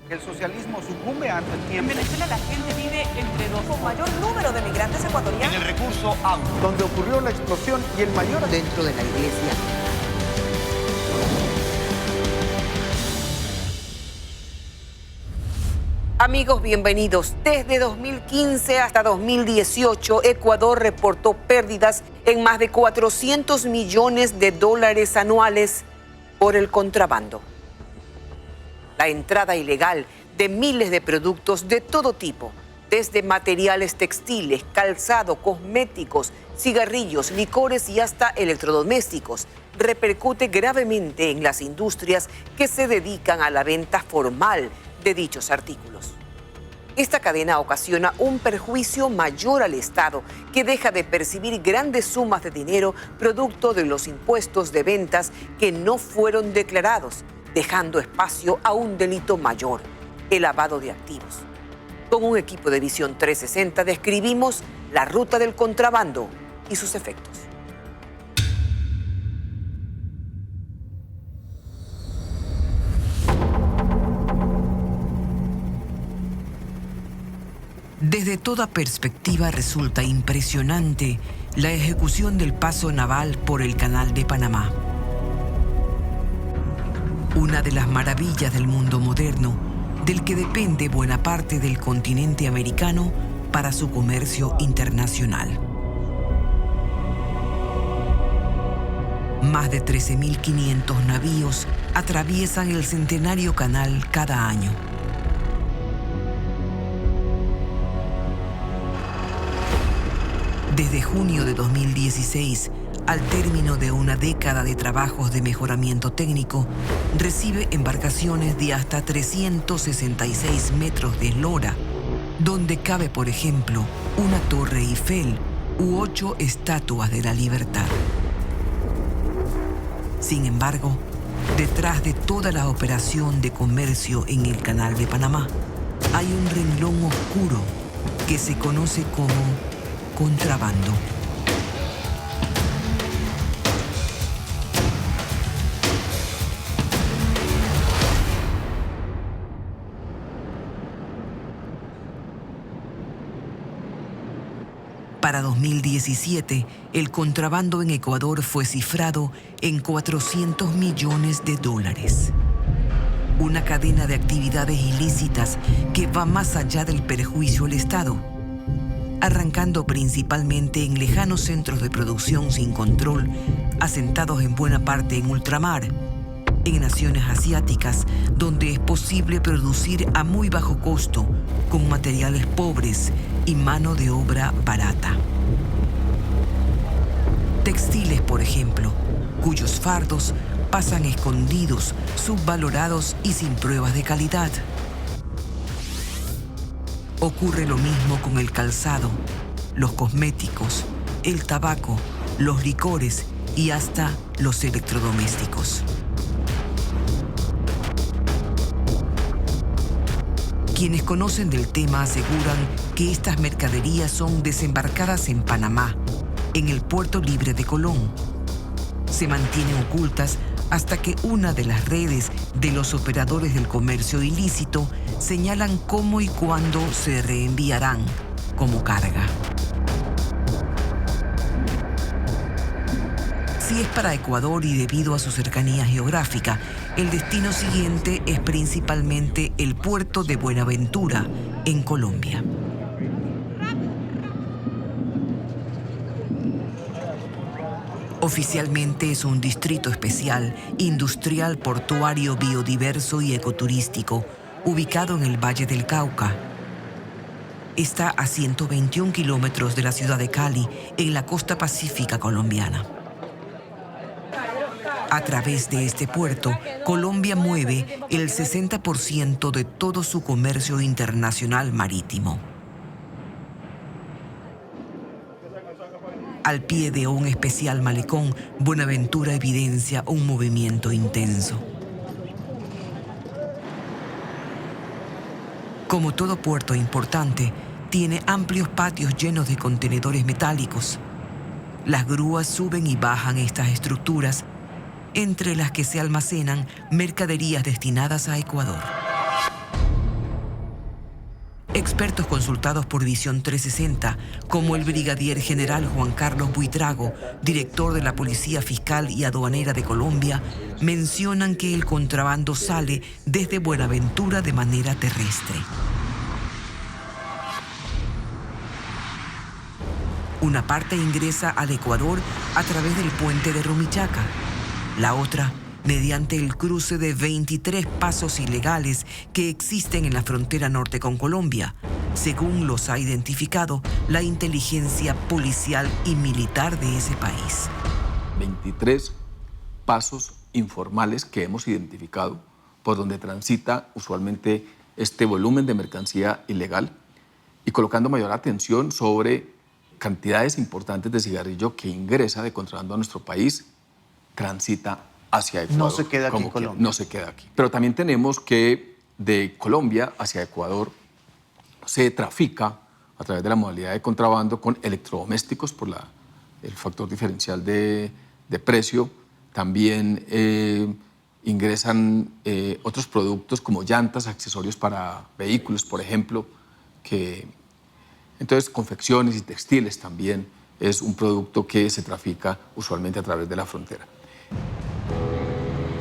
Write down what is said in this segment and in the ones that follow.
El socialismo sucumbe ante el En tiempo. Venezuela la gente vive entre dos. Con mayor número de migrantes En ecuatorianos. el recurso agua. Donde ocurrió la explosión y el mayor... dentro de la iglesia. Amigos, bienvenidos. Desde 2015 hasta 2018, Ecuador reportó pérdidas en más de 400 millones de dólares anuales por el contrabando. La entrada ilegal de miles de productos de todo tipo, desde materiales textiles, calzado, cosméticos, cigarrillos, licores y hasta electrodomésticos, repercute gravemente en las industrias que se dedican a la venta formal de dichos artículos. Esta cadena ocasiona un perjuicio mayor al Estado, que deja de percibir grandes sumas de dinero producto de los impuestos de ventas que no fueron declarados, dejando espacio a un delito mayor, el lavado de activos. Con un equipo de Visión 360 describimos la ruta del contrabando y sus efectos. Desde toda perspectiva resulta impresionante la ejecución del paso naval por el Canal de Panamá. Una de las maravillas del mundo moderno, del que depende buena parte del continente americano para su comercio internacional. Más de 13.500 navíos atraviesan el centenario canal cada año. Desde junio de 2016, al término de una década de trabajos de mejoramiento técnico, recibe embarcaciones de hasta 366 metros de eslora, donde cabe, por ejemplo, una torre Eiffel u 8 estatuas de la libertad. Sin embargo, detrás de toda la operación de comercio en el Canal de Panamá, hay un renglón oscuro que se conoce como contrabando. Para 2017, el contrabando en Ecuador fue cifrado en 400 millones de dólares. Una cadena de actividades ilícitas que va más allá del perjuicio al Estado, arrancando principalmente en lejanos centros de producción sin control, asentados en buena parte en ultramar, en naciones asiáticas donde es posible producir a muy bajo costo, con materiales pobres y mano de obra barata. Textiles, por ejemplo, cuyos fardos pasan escondidos, subvalorados y sin pruebas de calidad. Ocurre lo mismo con el calzado, los cosméticos, el tabaco, los licores y hasta los electrodomésticos. Quienes conocen del tema aseguran que estas mercaderías son desembarcadas en Panamá, en el Puerto Libre de Colón. Se mantienen ocultas hasta que una de las redes de los operadores del comercio ilícito señalan cómo y cuándo se reenviarán como carga. Si es para Ecuador y debido a su cercanía geográfica, el destino siguiente es principalmente el puerto de Buenaventura, en Colombia. Oficialmente es un distrito especial, industrial, portuario, biodiverso y ecoturístico, ubicado en el Valle del Cauca. Está a 121 kilómetros de la ciudad de Cali, en la costa pacífica colombiana. A través de este puerto, Colombia mueve el 60% de todo su comercio internacional marítimo. Al pie de un especial malecón, Buenaventura evidencia un movimiento intenso. Como todo puerto importante, tiene amplios patios llenos de contenedores metálicos. Las grúas suben y bajan estas estructuras, entre las que se almacenan mercaderías destinadas a Ecuador. Expertos consultados por Visión 360, como el brigadier general Juan Carlos Buitrago, director de la Policía Fiscal y Aduanera de Colombia, mencionan que el contrabando sale desde Buenaventura de manera terrestre. Una parte ingresa al Ecuador a través del puente de Rumichaca, la otra mediante el cruce de 23 pasos ilegales que existen en la frontera norte con Colombia, según los ha identificado la inteligencia policial y militar de ese país. 23 pasos informales que hemos identificado por donde transita usualmente este volumen de mercancía ilegal y colocando mayor atención sobre cantidades importantes de cigarrillo que ingresa de contrabando a nuestro país, transita hacia Ecuador. No se queda aquí en Colombia. No se queda aquí. Pero también tenemos que de Colombia hacia Ecuador se trafica a través de la modalidad de contrabando con electrodomésticos por el factor diferencial de precio. También ingresan otros productos como llantas, accesorios para vehículos, por ejemplo, entonces confecciones y textiles también es un producto que se trafica usualmente a través de la frontera.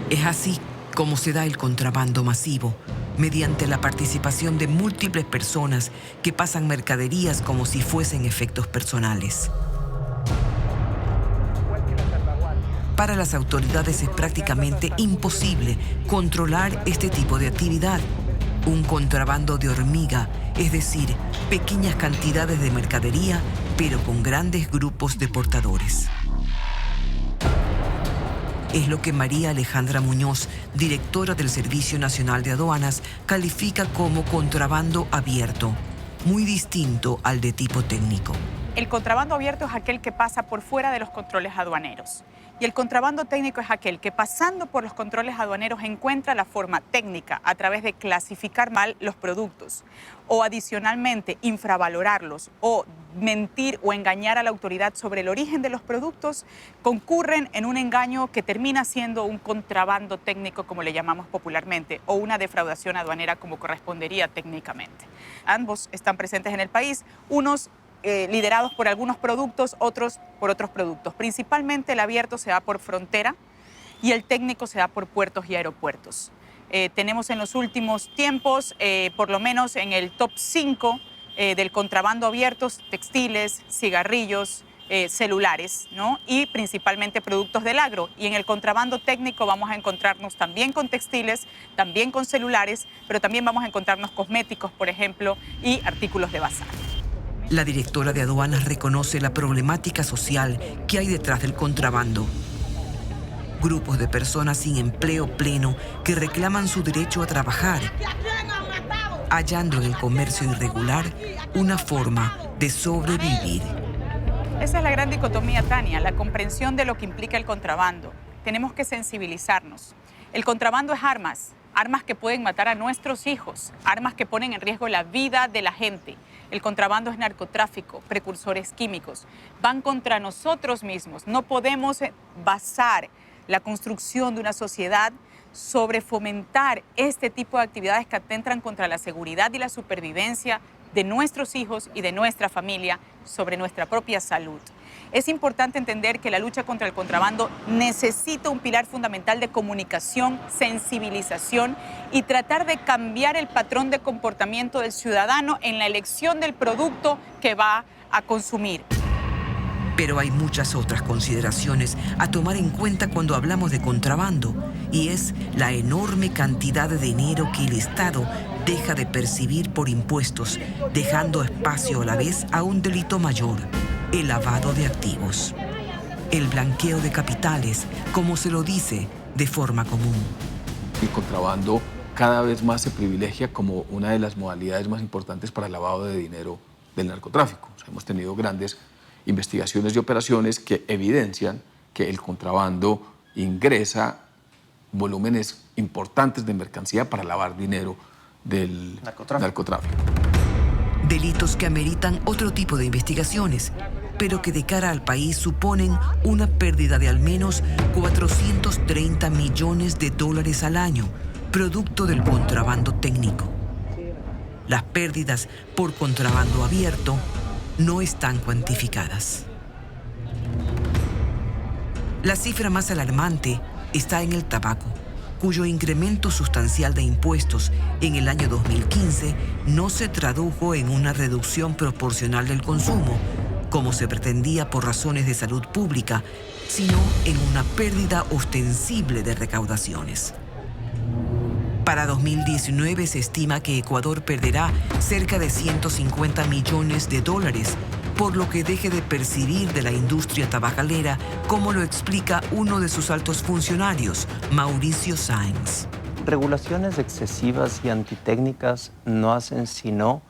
Es así como se da el contrabando masivo, mediante la participación de múltiples personas que pasan mercaderías como si fuesen efectos personales. Para las autoridades es prácticamente imposible controlar este tipo de actividad. Un contrabando de hormiga, es decir, pequeñas cantidades de mercadería, pero con grandes grupos de portadores. Es lo que María Alejandra Muñoz, directora del Servicio Nacional de Aduanas, califica como contrabando abierto, muy distinto al de tipo técnico. El contrabando abierto es aquel que pasa por fuera de los controles aduaneros. Y el contrabando técnico es aquel que pasando por los controles aduaneros encuentra la forma técnica a través de clasificar mal los productos o adicionalmente infravalorarlos o mentir o engañar a la autoridad sobre el origen de los productos, concurren en un engaño que termina siendo un contrabando técnico, como le llamamos popularmente, o una defraudación aduanera como correspondería técnicamente. Ambos están presentes en el país, unos liderados por algunos productos, otros por otros productos. Principalmente el abierto se da por frontera y el técnico se da por puertos y aeropuertos. Tenemos en los últimos tiempos, por lo menos en el top 5 del contrabando abiertos, textiles, cigarrillos, celulares, ¿no? Y principalmente productos del agro. Y en el contrabando técnico vamos a encontrarnos también con textiles, también con celulares, pero también vamos a encontrarnos cosméticos, por ejemplo, y artículos de bazar. La directora de aduanas reconoce la problemática social que hay detrás del contrabando. Grupos de personas sin empleo pleno que reclaman su derecho a trabajar, hallando en el comercio irregular una forma de sobrevivir. Esa es la gran dicotomía, Tania, la comprensión de lo que implica el contrabando. Tenemos que sensibilizarnos. El contrabando es armas que pueden matar a nuestros hijos, armas que ponen en riesgo la vida de la gente. El contrabando es narcotráfico, precursores químicos, van contra nosotros mismos. No podemos basar la construcción de una sociedad sobre fomentar este tipo de actividades que atentan contra la seguridad y la supervivencia de nuestros hijos y de nuestra familia, sobre nuestra propia salud. Es importante entender que la lucha contra el contrabando necesita un pilar fundamental de comunicación, sensibilización y tratar de cambiar el patrón de comportamiento del ciudadano en la elección del producto que va a consumir. Pero hay muchas otras consideraciones a tomar en cuenta cuando hablamos de contrabando, y es la enorme cantidad de dinero que el Estado deja de percibir por impuestos, dejando espacio a la vez a un delito mayor: el lavado de activos. El blanqueo de capitales, como se lo dice de forma común. El contrabando cada vez más se privilegia como una de las modalidades más importantes para el lavado de dinero del narcotráfico. O sea, hemos tenido grandes investigaciones y operaciones que evidencian que el contrabando ingresa volúmenes importantes de mercancía para lavar dinero del narcotráfico. Delitos que ameritan otro tipo de investigaciones, pero que de cara al país suponen una pérdida de al menos 430 millones de dólares al año, producto del contrabando técnico. Las pérdidas por contrabando abierto no están cuantificadas. La cifra más alarmante está en el tabaco, cuyo incremento sustancial de impuestos en el año 2015 no se tradujo en una reducción proporcional del consumo, como se pretendía por razones de salud pública, sino en una pérdida ostensible de recaudaciones. Para 2019 se estima que Ecuador perderá cerca de 150 millones de dólares, por lo que deje de percibir de la industria tabacalera, como lo explica uno de sus altos funcionarios, Mauricio Sáenz. Regulaciones excesivas y antitécnicas no hacen sino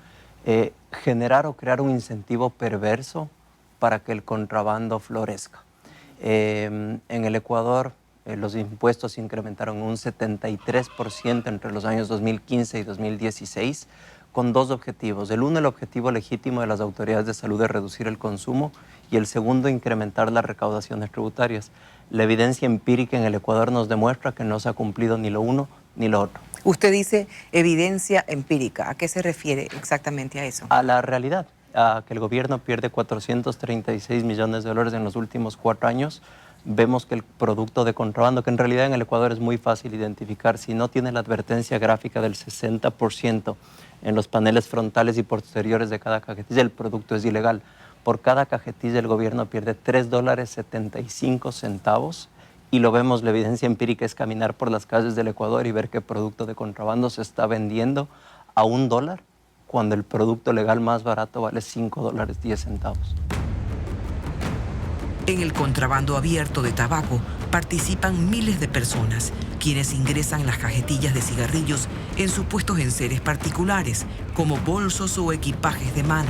generar o crear un incentivo perverso para que el contrabando florezca. En el Ecuador, los impuestos se incrementaron un 73% entre los años 2015 y 2016, con dos objetivos. El uno, el objetivo legítimo de las autoridades de salud de reducir el consumo, y el segundo, incrementar las recaudaciones tributarias. La evidencia empírica en el Ecuador nos demuestra que no se ha cumplido ni lo uno ni lo otro. Usted dice evidencia empírica. ¿A qué se refiere exactamente a eso? A la realidad, a que el gobierno pierde 436 millones de dólares en los últimos 4 años. Vemos que el producto de contrabando, que en realidad en el Ecuador es muy fácil identificar, si no tiene la advertencia gráfica del 60% en los paneles frontales y posteriores de cada cajetilla, el producto es ilegal. Por cada cajetilla el gobierno pierde $3.75, y lo vemos, la evidencia empírica es caminar por las calles del Ecuador y ver que el producto de contrabando se está vendiendo a $1, cuando el producto legal más barato vale $5.10. En el contrabando abierto de tabaco participan miles de personas, quienes ingresan las cajetillas de cigarrillos en supuestos enseres particulares, como bolsos o equipajes de mano.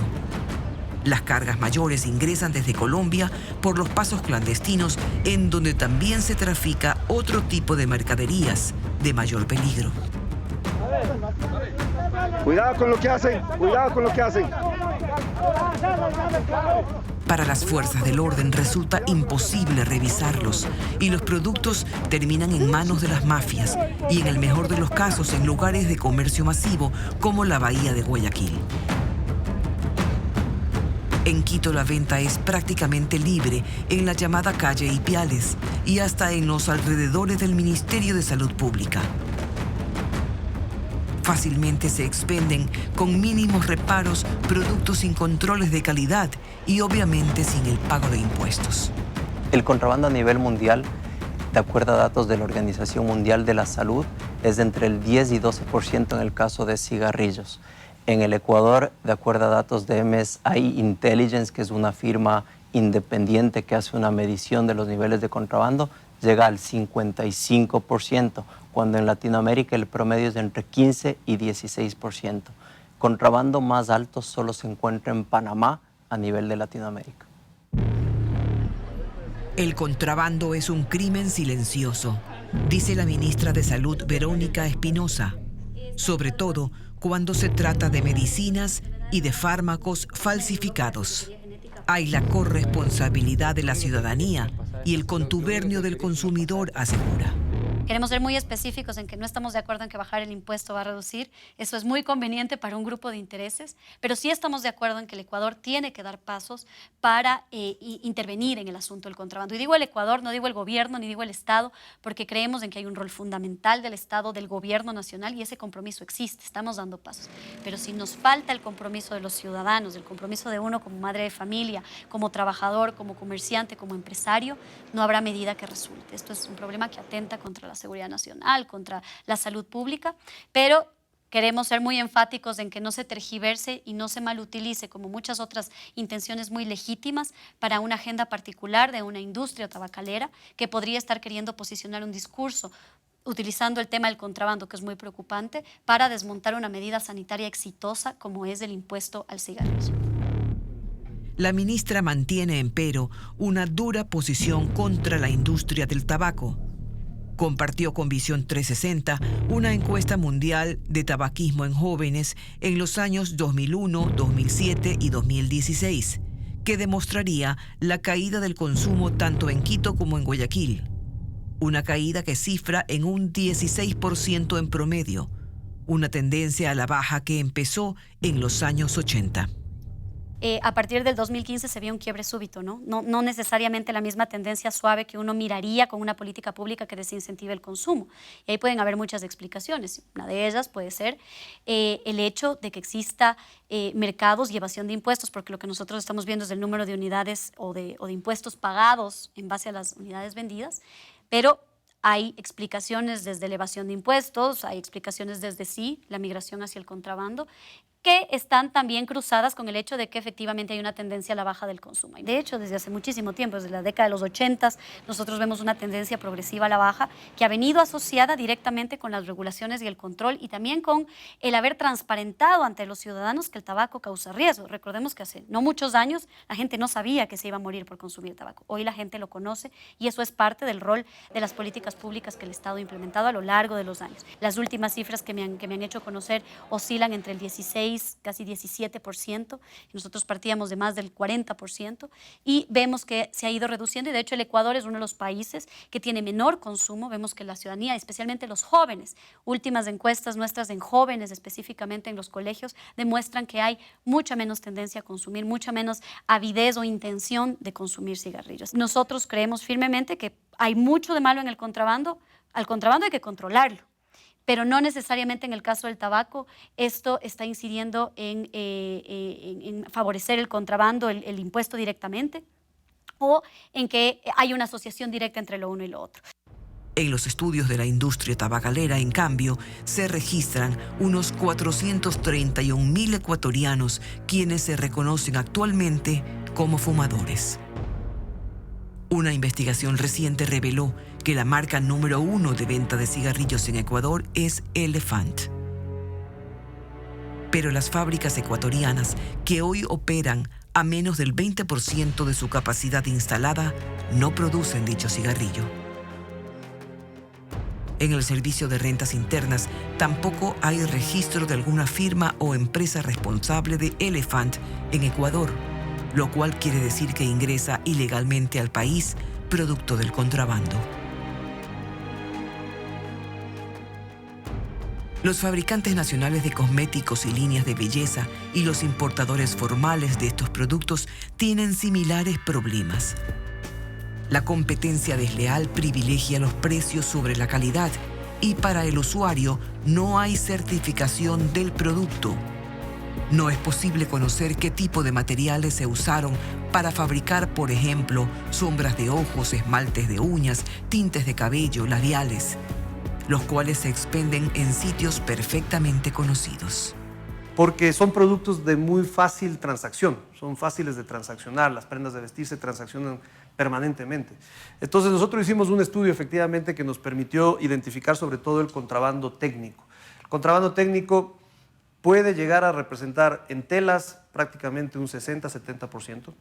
Las cargas mayores ingresan desde Colombia por los pasos clandestinos, en donde también se trafica otro tipo de mercaderías de mayor peligro. Cuidado con lo que hacen, cuidado con lo que hacen. Para las fuerzas del orden resulta imposible revisarlos, y los productos terminan en manos de las mafias y, en el mejor de los casos, en lugares de comercio masivo como la bahía de Guayaquil. En Quito la venta es prácticamente libre en la llamada calle Ipiales y hasta en los alrededores del Ministerio de Salud Pública. Fácilmente se expenden con mínimos reparos productos sin controles de calidad y obviamente sin el pago de impuestos. El contrabando a nivel mundial, de acuerdo a datos de la Organización Mundial de la Salud, es de entre el 10 y 12% en el caso de cigarrillos. En el Ecuador, de acuerdo a datos de MSI Intelligence, que es una firma independiente que hace una medición de los niveles de contrabando, llega al 55%, cuando en Latinoamérica el promedio es de entre 15 y 16%. Contrabando más alto solo se encuentra en Panamá a nivel de Latinoamérica. El contrabando es un crimen silencioso, dice la ministra de Salud Verónica Espinosa, sobre todo cuando se trata de medicinas y de fármacos falsificados. Hay la corresponsabilidad de la ciudadanía y el contubernio del consumidor, asegura. Queremos ser muy específicos en que no estamos de acuerdo en que bajar el impuesto va a reducir. Eso es muy conveniente para un grupo de intereses, pero sí estamos de acuerdo en que el Ecuador tiene que dar pasos para intervenir en el asunto del contrabando. Y digo el Ecuador, no digo el gobierno, ni digo el Estado, porque creemos en que hay un rol fundamental del Estado, del gobierno nacional, y ese compromiso existe, estamos dando pasos. Pero si nos falta el compromiso de los ciudadanos, el compromiso de uno como madre de familia, como trabajador, como comerciante, como empresario, no habrá medida que resulte. Esto es un problema que atenta contra la seguridad nacional, contra la salud pública, pero queremos ser muy enfáticos en que no se tergiverse y no se malutilice, como muchas otras intenciones muy legítimas, para una agenda particular de una industria tabacalera que podría estar queriendo posicionar un discurso utilizando el tema del contrabando, que es muy preocupante, para desmontar una medida sanitaria exitosa como es el impuesto al cigarrillo. La ministra mantiene, empero, una dura posición contra la industria del tabaco. Compartió con Visión 360 una encuesta mundial de tabaquismo en jóvenes en los años 2001, 2007 y 2016, que demostraría la caída del consumo tanto en Quito como en Guayaquil. Una caída que cifra en un 16% en promedio, una tendencia a la baja que empezó en los años 80. A partir del 2015 se vio un quiebre súbito, ¿no? No necesariamente la misma tendencia suave que uno miraría con una política pública que desincentive el consumo. Y ahí pueden haber muchas explicaciones. Una de ellas puede ser el hecho de que exista mercados y evasión de impuestos, porque lo que nosotros estamos viendo es el número de unidades o de impuestos pagados en base a las unidades vendidas, pero hay explicaciones desde la evasión de impuestos, hay explicaciones desde la migración hacia el contrabando, que están también cruzadas con el hecho de que efectivamente hay una tendencia a la baja del consumo. De hecho, desde hace muchísimo tiempo, desde la década de los 80, nosotros vemos una tendencia progresiva a la baja que ha venido asociada directamente con las regulaciones y el control y también con el haber transparentado ante los ciudadanos que el tabaco causa riesgo. Recordemos que hace no muchos años la gente no sabía que se iba a morir por consumir tabaco. Hoy la gente lo conoce y eso es parte del rol de las políticas públicas que el Estado ha implementado a lo largo de los años. Las últimas cifras que me han hecho conocer oscilan entre el 16, casi 17%, nosotros partíamos de más del 40% y vemos que se ha ido reduciendo y de hecho el Ecuador es uno de los países que tiene menor consumo. Vemos que la ciudadanía, especialmente los jóvenes, últimas encuestas nuestras en jóvenes, específicamente en los colegios, demuestran que hay mucha menos tendencia a consumir, mucha menos avidez o intención de consumir cigarrillos. Nosotros creemos firmemente que hay mucho de malo en el contrabando, al contrabando hay que controlarlo, pero no necesariamente en el caso del tabaco esto está incidiendo en favorecer el contrabando, el impuesto directamente, o en que hay una asociación directa entre lo uno y lo otro. En los estudios de la industria tabacalera, en cambio, se registran unos 431.000 ecuatorianos quienes se reconocen actualmente como fumadores. Una investigación reciente reveló que la marca número 1 de venta de cigarrillos en Ecuador es Elephant. Pero las fábricas ecuatorianas que hoy operan a menos del 20% de su capacidad instalada no producen dicho cigarrillo. En el Servicio de Rentas Internas tampoco hay registro de alguna firma o empresa responsable de Elephant en Ecuador, lo cual quiere decir que ingresa ilegalmente al país producto del contrabando. Los fabricantes nacionales de cosméticos y líneas de belleza y los importadores formales de estos productos tienen similares problemas. La competencia desleal privilegia los precios sobre la calidad y para el usuario no hay certificación del producto. No es posible conocer qué tipo de materiales se usaron para fabricar, por ejemplo, sombras de ojos, esmaltes de uñas, tintes de cabello, labiales, los cuales se expenden en sitios perfectamente conocidos. Porque son productos de muy fácil transacción, son fáciles de transaccionar, las prendas de vestir se transaccionan permanentemente. Entonces nosotros hicimos un estudio efectivamente que nos permitió identificar sobre todo el contrabando técnico. El contrabando técnico puede llegar a representar en telas prácticamente un 60-70%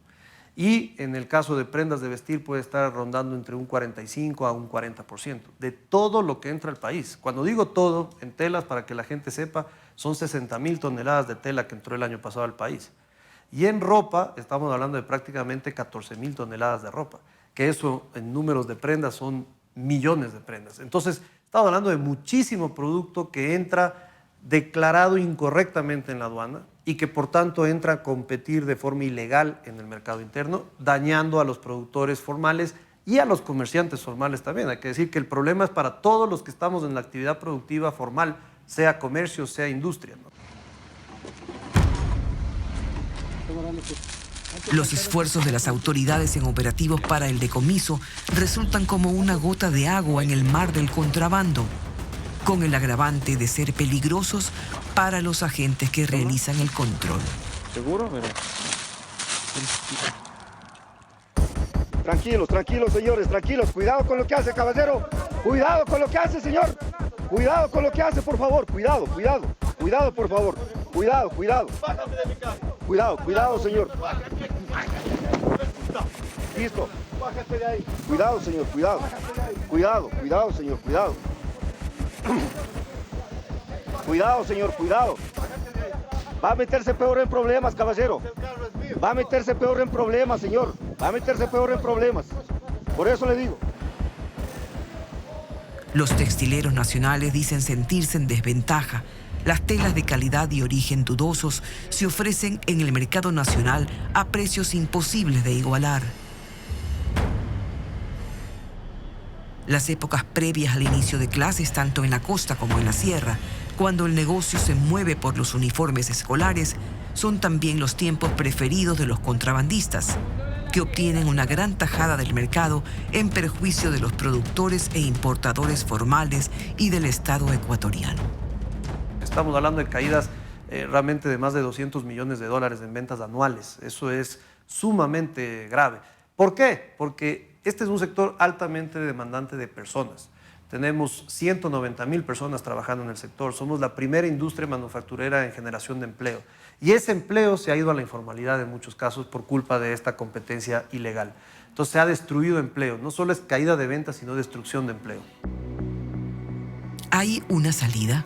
y en el caso de prendas de vestir puede estar rondando entre un 45 a un 40% de todo lo que entra al país. Cuando digo todo, en telas, para que la gente sepa, son 60.000 toneladas de tela que entró el año pasado al país. Y en ropa estamos hablando de prácticamente 14.000 toneladas de ropa, que eso en números de prendas son millones de prendas. Entonces estamos hablando de muchísimo producto que entra declarado incorrectamente en la aduana y que por tanto entra a competir de forma ilegal en el mercado interno, dañando a los productores formales y a los comerciantes formales también. Hay que decir que el problema es para todos los que estamos en la actividad productiva formal, sea comercio, sea industria, ¿no? Los esfuerzos de las autoridades en operativos para el decomiso resultan como una gota de agua en el mar del contrabando, con el agravante de ser peligrosos para los agentes que realizan el control. ¿Seguro? Tranquilos, tranquilos, señores, tranquilos. Cuidado con lo que hace, caballero. Cuidado con lo que hace, señor. Cuidado con lo que hace, por favor. Cuidado, cuidado. Cuidado, por favor. Cuidado, cuidado. Cuidado, cuidado, señor. Listo. Cuidado, señor, cuidado. Cuidado, cuidado, señor, cuidado. Cuidado, señor, cuidado. Va a meterse peor en problemas, caballero. Va a meterse peor en problemas, señor. Va a meterse peor en problemas. Por eso le digo. Los textileros nacionales dicen sentirse en desventaja, Las telas de calidad y origen dudosos se ofrecen en el mercado nacional a precios imposibles de igualar. Las épocas previas al inicio de clases, tanto en la costa como en la sierra, cuando el negocio se mueve por los uniformes escolares, son también los tiempos preferidos de los contrabandistas, que obtienen una gran tajada del mercado en perjuicio de los productores e importadores formales y del Estado ecuatoriano. Estamos hablando de caídas realmente de más de 200 millones de dólares en ventas anuales. Eso es sumamente grave. ¿Por qué? Porque este es un sector altamente demandante de personas. Tenemos 190,000 personas trabajando en el sector. Somos la primera industria manufacturera en generación de empleo. Y ese empleo se ha ido a la informalidad en muchos casos por culpa de esta competencia ilegal. Entonces se ha destruido empleo. No solo es caída de ventas, sino destrucción de empleo. ¿Hay una salida?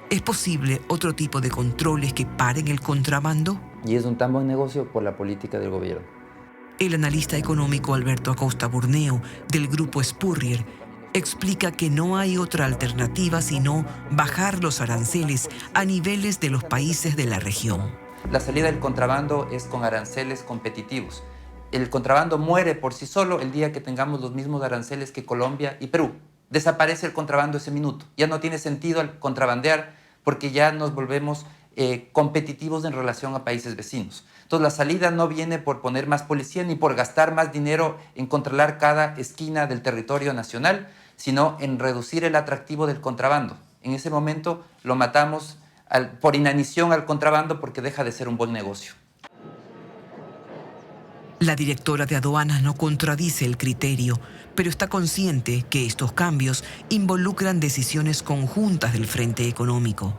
¿Es posible otro tipo de controles que paren el contrabando? Y es un tan buen negocio por la política del gobierno. El analista económico Alberto Acosta Burneo, del grupo Spurrier, explica que no hay otra alternativa sino bajar los aranceles a niveles de los países de la región. La salida del contrabando es con aranceles competitivos. El contrabando muere por sí solo el día que tengamos los mismos aranceles que Colombia y Perú. Desaparece el contrabando ese minuto. Ya no tiene sentido el contrabandear porque ya nos volvemos competitivos en relación a países vecinos. Entonces la salida no viene por poner más policía ni por gastar más dinero en controlar cada esquina del territorio nacional, sino en reducir el atractivo del contrabando. En ese momento lo matamos por inanición al contrabando porque deja de ser un buen negocio. La directora de aduanas no contradice el criterio, pero está consciente que estos cambios involucran decisiones conjuntas del frente económico.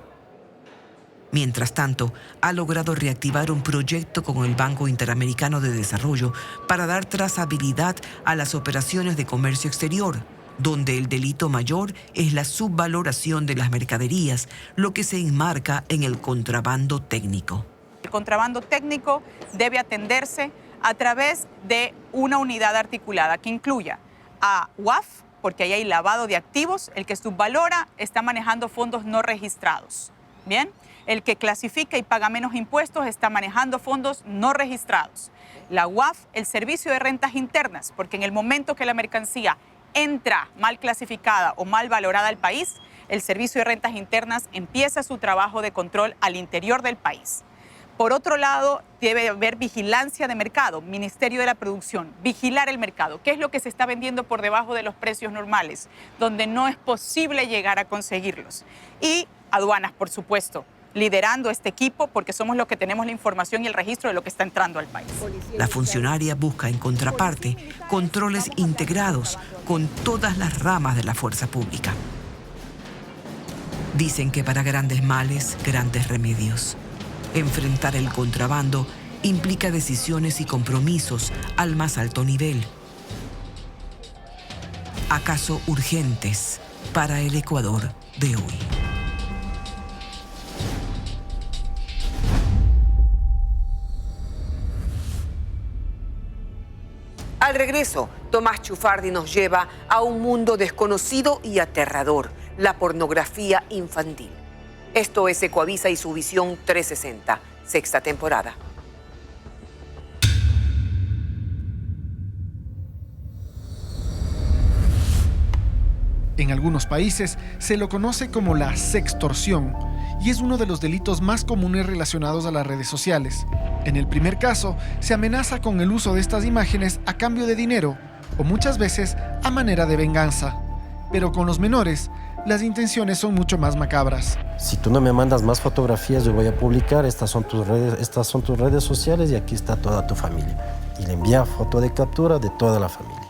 Mientras tanto, ha logrado reactivar un proyecto con el Banco Interamericano de Desarrollo para dar trazabilidad a las operaciones de comercio exterior, donde el delito mayor es la subvaloración de las mercaderías, lo que se enmarca en el contrabando técnico. El contrabando técnico debe atenderse a través de una unidad articulada que incluya a UAF, porque ahí hay lavado de activos, el que subvalora está manejando fondos no registrados. Bien, el que clasifica y paga menos impuestos está manejando fondos no registrados. La UAF, el servicio de rentas internas, porque en el momento que la mercancía entra mal clasificada o mal valorada al país, el servicio de rentas internas empieza su trabajo de control al interior del país. Por otro lado, debe haber vigilancia de mercado, Ministerio de la Producción, vigilar el mercado. ¿Qué es lo que se está vendiendo por debajo de los precios normales, donde no es posible llegar a conseguirlos? Y aduanas, por supuesto, liderando este equipo porque somos los que tenemos la información y el registro de lo que está entrando al país. La funcionaria busca en contraparte controles integrados con todas las ramas de la fuerza pública. Dicen que para grandes males, grandes remedios. Enfrentar el contrabando implica decisiones y compromisos al más alto nivel. ¿Acaso urgentes para el Ecuador de hoy? Al regreso, Tomás Chufardi nos lleva a un mundo desconocido y aterrador, la pornografía infantil. Esto es Ecuavisa y su Visión 360, sexta temporada. En algunos países se lo conoce como la sextorsión y es uno de los delitos más comunes relacionados a las redes sociales. En el primer caso, se amenaza con el uso de estas imágenes a cambio de dinero o muchas veces a manera de venganza. Pero con los menores, las intenciones son mucho más macabras. Si tú no me mandas más fotografías, yo voy a publicar, estas son tus redes sociales y aquí está toda tu familia. Y le envía foto de captura de toda la familia.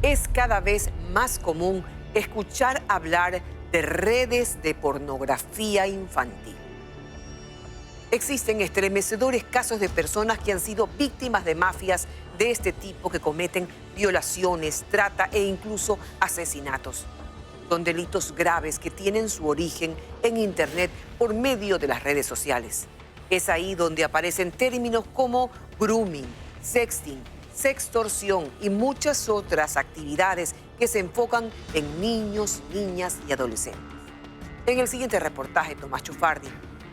Es cada vez más común escuchar hablar de redes de pornografía infantil. Existen estremecedores casos de personas que han sido víctimas de mafias de este tipo que cometen violaciones, trata e incluso asesinatos. Son delitos graves que tienen su origen en Internet por medio de las redes sociales. Es ahí donde aparecen términos como grooming, sexting, sextorsión y muchas otras actividades que se enfocan en niños, niñas y adolescentes. En el siguiente reportaje, Tomás Chufardi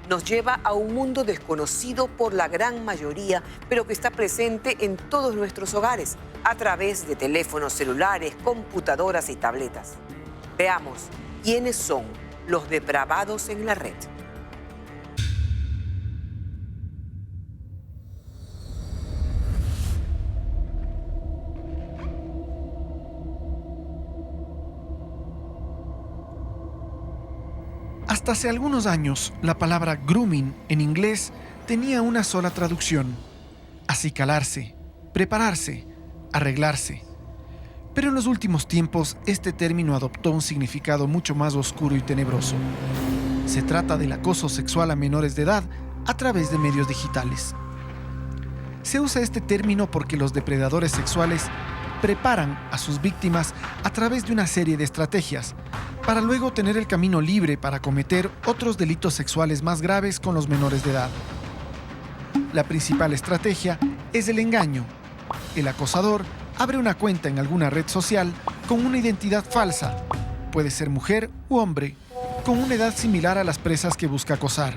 nos lleva a un mundo desconocido por la gran mayoría, pero que está presente en todos nuestros hogares a través de teléfonos celulares, computadoras y tabletas. Veamos quiénes son los depravados en la red. Hasta hace algunos años, la palabra grooming en inglés tenía una sola traducción: acicalarse, prepararse, arreglarse. Pero en los últimos tiempos, este término adoptó un significado mucho más oscuro y tenebroso. Se trata del acoso sexual a menores de edad a través de medios digitales. Se usa este término porque los depredadores sexuales preparan a sus víctimas a través de una serie de estrategias para luego tener el camino libre para cometer otros delitos sexuales más graves con los menores de edad. La principal estrategia es el engaño. El acosador abre una cuenta en alguna red social con una identidad falsa, puede ser mujer u hombre, con una edad similar a las presas que busca acosar.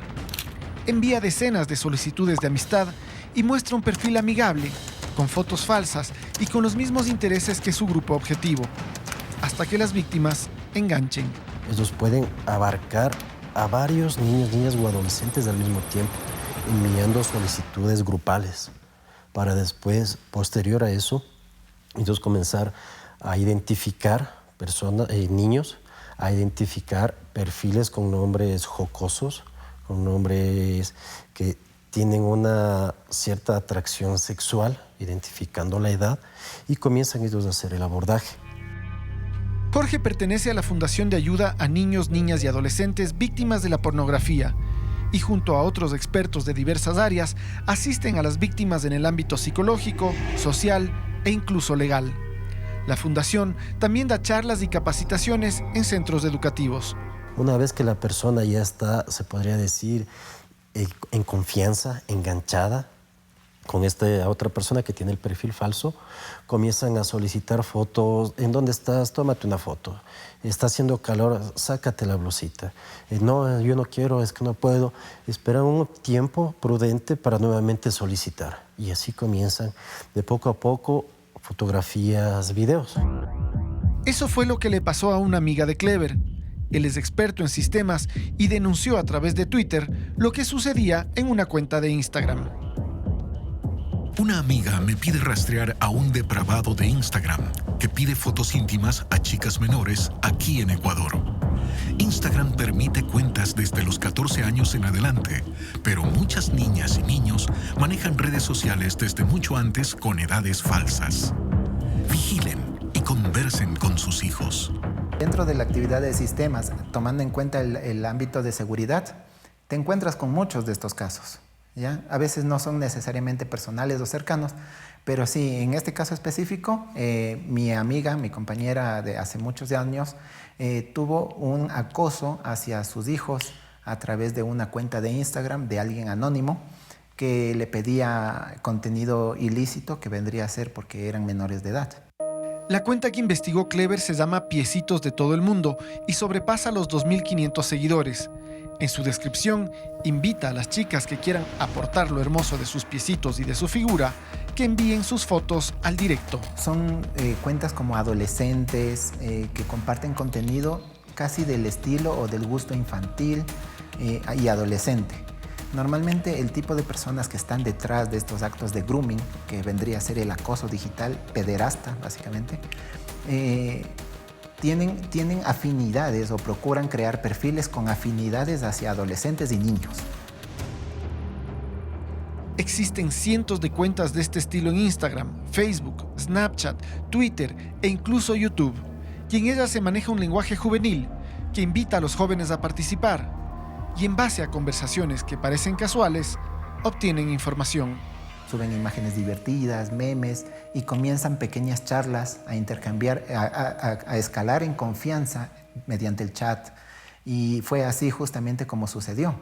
Envía decenas de solicitudes de amistad y muestra un perfil amigable, con fotos falsas y con los mismos intereses que su grupo objetivo, hasta que las víctimas enganchen. Ellos pueden abarcar a varios niños, niñas o adolescentes al mismo tiempo, enviando solicitudes grupales, para después, posterior a eso, ellos comenzar a identificar niños, a identificar perfiles con nombres jocosos, con nombres que tienen una cierta atracción sexual, identificando la edad, y comienzan ellos a hacer el abordaje. Jorge pertenece a la Fundación de Ayuda a Niños, Niñas y Adolescentes Víctimas de la Pornografía y junto a otros expertos de diversas áreas asisten a las víctimas en el ámbito psicológico, social e incluso legal. La Fundación también da charlas y capacitaciones en centros educativos. Una vez que la persona ya está, se podría decir, en confianza, enganchada con esta otra persona que tiene el perfil falso, comienzan a solicitar fotos. ¿En dónde estás? Tómate una foto. Está haciendo calor, sácate la blusita. No, yo no quiero, es que no puedo. Esperan un tiempo prudente para nuevamente solicitar. Y así comienzan de poco a poco fotografías, videos. Eso fue lo que le pasó a una amiga de Clever. Él es experto en sistemas y denunció a través de Twitter lo que sucedía en una cuenta de Instagram. Una amiga me pide rastrear a un depravado de Instagram que pide fotos íntimas a chicas menores aquí en Ecuador. Instagram permite cuentas desde los 14 años en adelante, pero muchas niñas y niños manejan redes sociales desde mucho antes con edades falsas. Vigilen y conversen con sus hijos. Dentro de la actividad de sistemas, tomando en cuenta el ámbito de seguridad, te encuentras con muchos de estos casos. ¿Ya? A veces no son necesariamente personales o cercanos, pero sí, en este caso específico, mi amiga, mi compañera de hace muchos años, tuvo un acoso hacia sus hijos a través de una cuenta de Instagram de alguien anónimo que le pedía contenido ilícito, que vendría a ser porque eran menores de edad. La cuenta que investigó Clever se llama Piecitos de Todo el Mundo y sobrepasa los 2.500 seguidores. En su descripción, invita a las chicas que quieran aportar lo hermoso de sus piecitos y de su figura que envíen sus fotos al directo. Son cuentas como adolescentes que comparten contenido casi del estilo o del gusto infantil y adolescente. Normalmente el tipo de personas que están detrás de estos actos de grooming, que vendría a ser el acoso digital, pederasta básicamente, tienen afinidades o procuran crear perfiles con afinidades hacia adolescentes y niños. Existen cientos de cuentas de este estilo en Instagram, Facebook, Snapchat, Twitter e incluso YouTube, y en ellas se maneja un lenguaje juvenil que invita a los jóvenes a participar y en base a conversaciones que parecen casuales, obtienen información. suben imágenes divertidas, memes y comienzan pequeñas charlas a intercambiar, a escalar en confianza mediante el chat. Y fue así justamente como sucedió.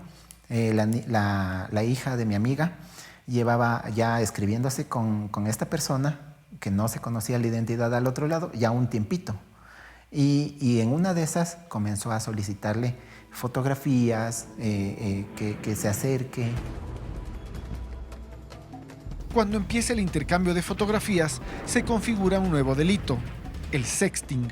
La hija de mi amiga llevaba ya escribiéndose con esta persona que no se conocía la identidad al otro lado ya un tiempito. Y en una de esas comenzó a solicitarle fotografías, que se acerque. Cuando empieza el intercambio de fotografías, se configura un nuevo delito, el sexting.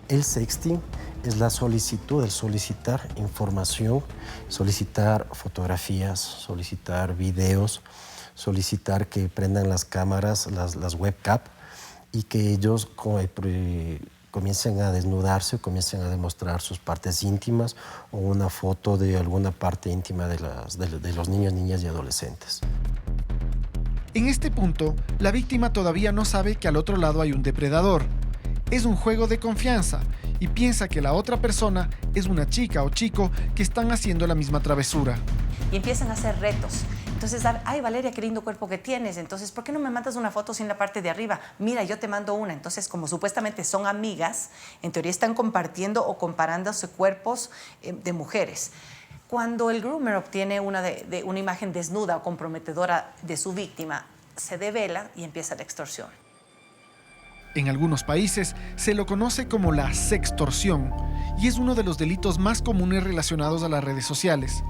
El sexting es la solicitud, el solicitar información, solicitar fotografías, solicitar videos, solicitar que prendan las cámaras, las webcam, y que ellos comiencen a desnudarse, comiencen a demostrar sus partes íntimas o una foto de alguna parte íntima de los niños, niñas y adolescentes. En este punto, la víctima todavía no sabe que al otro lado hay un depredador. Es un juego de confianza y piensa que la otra persona es una chica o chico que están haciendo la misma travesura. Y empiezan a hacer retos. Entonces, ay, Valeria, qué lindo cuerpo que tienes. Entonces, ¿por qué no me mandas una foto sin la parte de arriba? Mira, yo te mando una. Entonces, como supuestamente son amigas, en teoría están compartiendo o comparándose cuerpos de mujeres. Cuando el groomer obtiene una imagen desnuda o comprometedora de su víctima, se devela y empieza la extorsión. En algunos países se lo conoce como la sextorsión y es uno de los delitos más comunes relacionados a las redes sociales.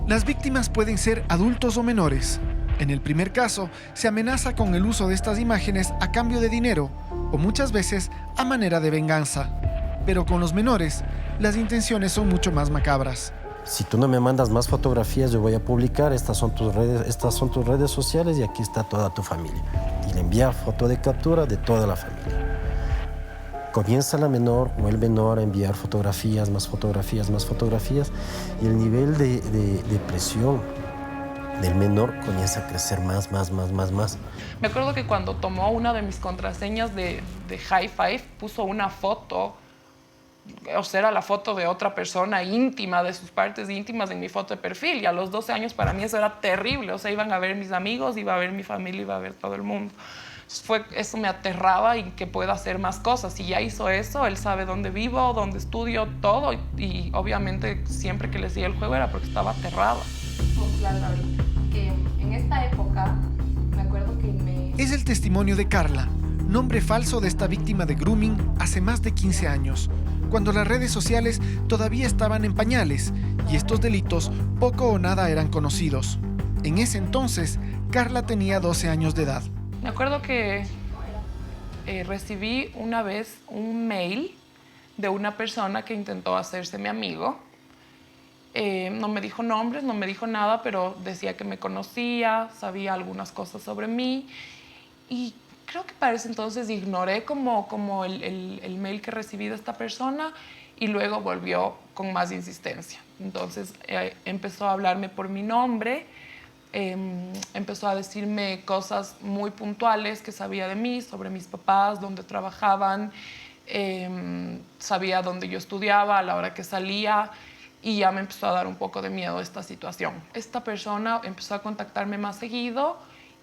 Las víctimas pueden ser adultos o menores. En el primer caso, se amenaza con el uso de estas imágenes a cambio de dinero o muchas veces a manera de venganza. Pero con los menores, las intenciones son mucho más macabras. Si tú no me mandas más fotografías, yo voy a publicar, estas son tus redes sociales y aquí está toda tu familia. Y le envía foto de captura de toda la familia. Comienza la menor o el menor a enviar fotografías, más fotografías, más fotografías, y el nivel de presión del menor comienza a crecer más. Me acuerdo que cuando tomó una de mis contraseñas de High Five, puso una foto, o sea, era la foto de otra persona íntima, de sus partes íntimas en mi foto de perfil. Y a los 12 años para mí eso era terrible. O sea, iban a ver mis amigos, iba a ver mi familia, iba a ver todo el mundo. Eso me aterraba y que pueda hacer más cosas. Si ya hizo eso, él sabe dónde vivo, dónde estudio, todo. Y obviamente siempre que le seguía el juego era porque estaba aterrada. Claro, que en esta época me acuerdo que Es el testimonio de Carla, nombre falso de esta víctima de grooming hace más de 15 años, cuando las redes sociales todavía estaban en pañales y estos delitos poco o nada eran conocidos. En ese entonces, Carla tenía 12 años de edad. Me acuerdo que recibí una vez un mail de una persona que intentó hacerse mi amigo. No me dijo nombres, no me dijo nada, pero decía que me conocía, sabía algunas cosas sobre mí. Y creo que para ese entonces ignoré como el mail que recibí de esta persona y luego volvió con más insistencia. Entonces empezó a hablarme por mi nombre, empezó a decirme cosas muy puntuales que sabía de mí, sobre mis papás, dónde trabajaban, sabía dónde yo estudiaba, a la hora que salía, y ya me empezó a dar un poco de miedo esta situación. Esta persona empezó a contactarme más seguido